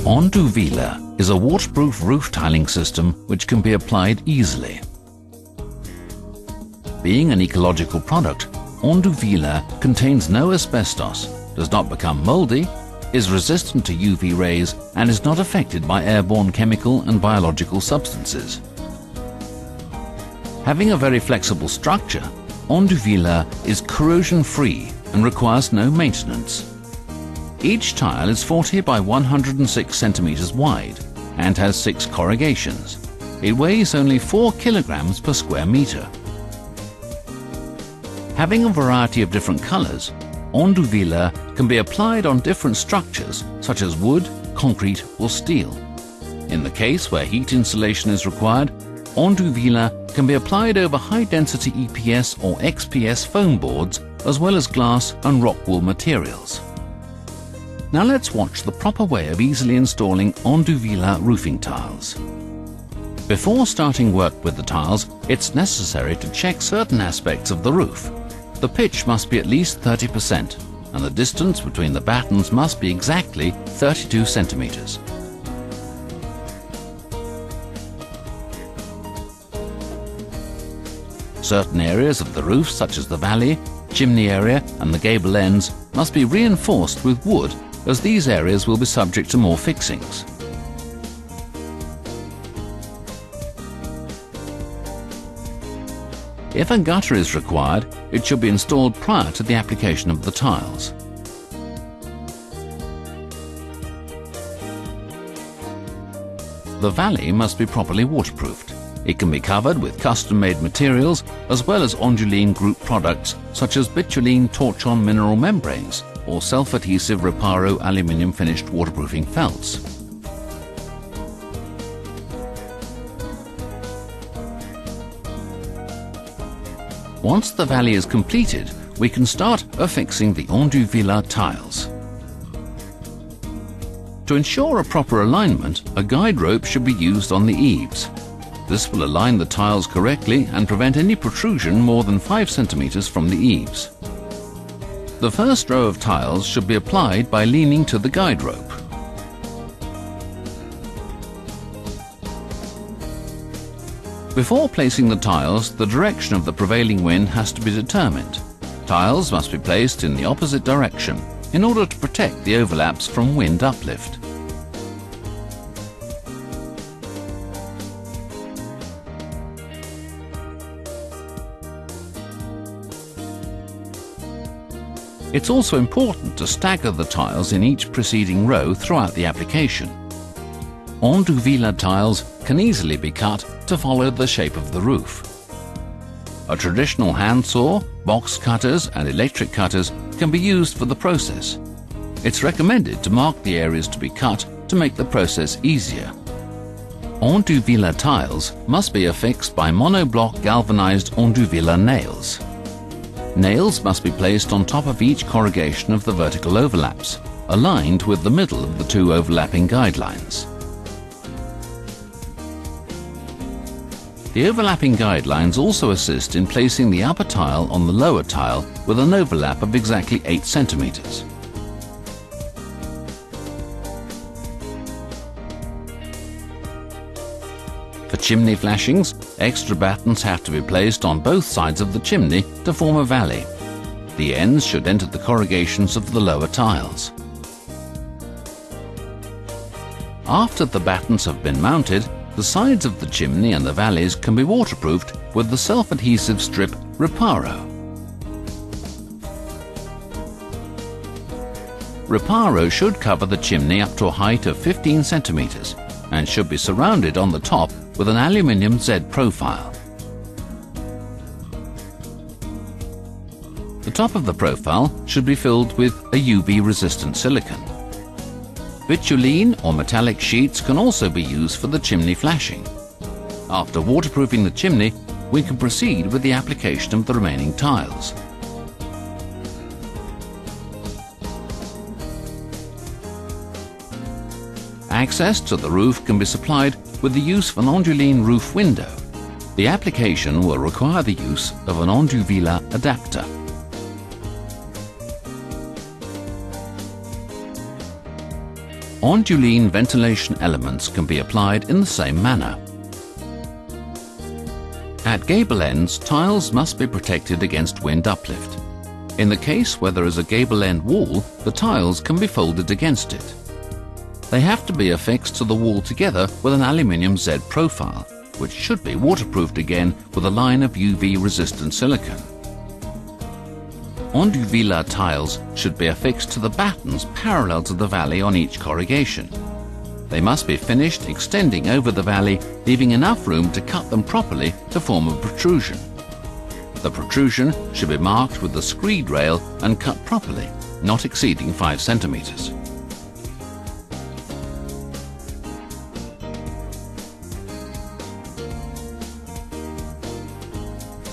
Onduvilla is a waterproof roof tiling system which can be applied easily. Being an ecological product, Onduvilla contains no asbestos, does not become mouldy, is resistant to UV rays and is not affected by airborne chemical and biological substances. Having a very flexible structure, Onduvilla is corrosion-free and requires no maintenance. Each tile is 40 by 106 centimeters wide and has 6 corrugations. It weighs only 4 kilograms per square meter. Having a variety of different colors, Onduvilla can be applied on different structures such as wood, concrete or steel. In the case where heat insulation is required, Onduvilla can be applied over high-density EPS or XPS foam boards as well as glass and rock wool materials. Now let's watch the proper way of easily installing Onduvilla roofing tiles. Before starting work with the tiles, it's necessary to check certain aspects of the roof. The pitch must be at least 30% and the distance between the battens must be exactly 32 centimeters. Certain areas of the roof, such as the valley, chimney area and the gable ends, must be reinforced with wood, as these areas will be subject to more fixings. If a gutter is required, it should be installed prior to the application of the tiles. The valley must be properly waterproofed. It can be covered with custom-made materials as well as Onduline Group products such as Bituline Torch-On mineral membranes or self-adhesive Reparo aluminium finished waterproofing felts. Once the valley is completed, we can start affixing the Onduvilla tiles. To ensure a proper alignment, a guide rope should be used on the eaves. This will align the tiles correctly and prevent any protrusion more than 5 centimeters from the eaves. The first row of tiles should be applied by leaning to the guide rope. Before placing the tiles, the direction of the prevailing wind has to be determined. Tiles must be placed in the opposite direction in order to protect the overlaps from wind uplift. It's also important to stagger the tiles in each preceding row throughout the application. Onduvilla tiles can easily be cut to follow the shape of the roof. A traditional handsaw, box cutters and electric cutters can be used for the process. It's recommended to mark the areas to be cut to make the process easier. Onduvilla tiles must be affixed by monoblock galvanized Onduvilla nails. Nails must be placed on top of each corrugation of the vertical overlaps, aligned with the middle of the 2 overlapping guidelines. The overlapping guidelines also assist in placing the upper tile on the lower tile with an overlap of exactly 8 centimeters. For chimney flashings, extra battens have to be placed on both sides of the chimney to form a valley. The ends should enter the corrugations of the lower tiles. After the battens have been mounted, the sides of the chimney and the valleys can be waterproofed with the self-adhesive strip Reparo. Reparo should cover the chimney up to a height of 15 centimeters and should be surrounded on the top with an aluminium Z profile. The top of the profile should be filled with a UV-resistant silicone. Bituline or metallic sheets can also be used for the chimney flashing. After waterproofing the chimney, we can proceed with the application of the remaining tiles. Access to the roof can be supplied with the use of an Onduline roof window. The application will require the use of an Onduvilla adapter. Onduline ventilation elements can be applied in the same manner. At gable ends, tiles must be protected against wind uplift. In the case where there is a gable end wall, the tiles can be folded against it. They have to be affixed to the wall together with an aluminium Z profile, which should be waterproofed again with a line of UV-resistant silicone. Onduvilla tiles should be affixed to the battens parallel to the valley on each corrugation. They must be finished extending over the valley, leaving enough room to cut them properly to form a protrusion. The protrusion should be marked with the screed rail and cut properly, not exceeding 5 centimeters.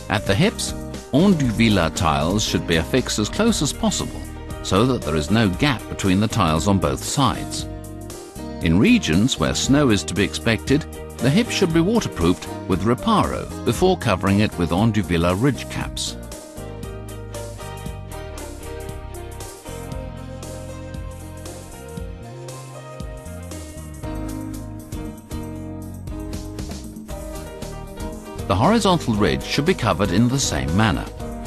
At the hips, Onduvilla tiles should be affixed as close as possible, so that there is no gap between the tiles on both sides. In regions where snow is to be expected, the hip should be waterproofed with reparo before covering it with Onduvilla ridge caps. The horizontal ridge should be covered in the same manner,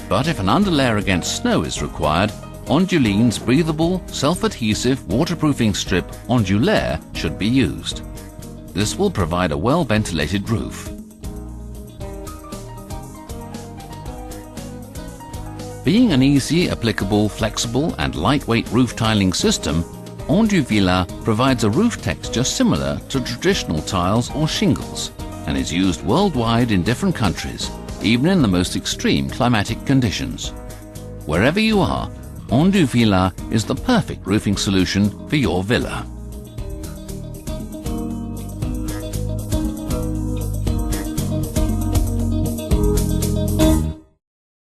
but if an underlayer against snow is required, Onduline's breathable, self-adhesive waterproofing strip Ondulaire should be used. This will provide a well-ventilated roof. Being an easy, applicable, flexible and lightweight roof tiling system, Onduvilla provides a roof texture similar to traditional tiles or shingles, and is used worldwide in different countries, even in the most extreme climatic conditions. Wherever you are, Onduvilla is the perfect roofing solution for your villa.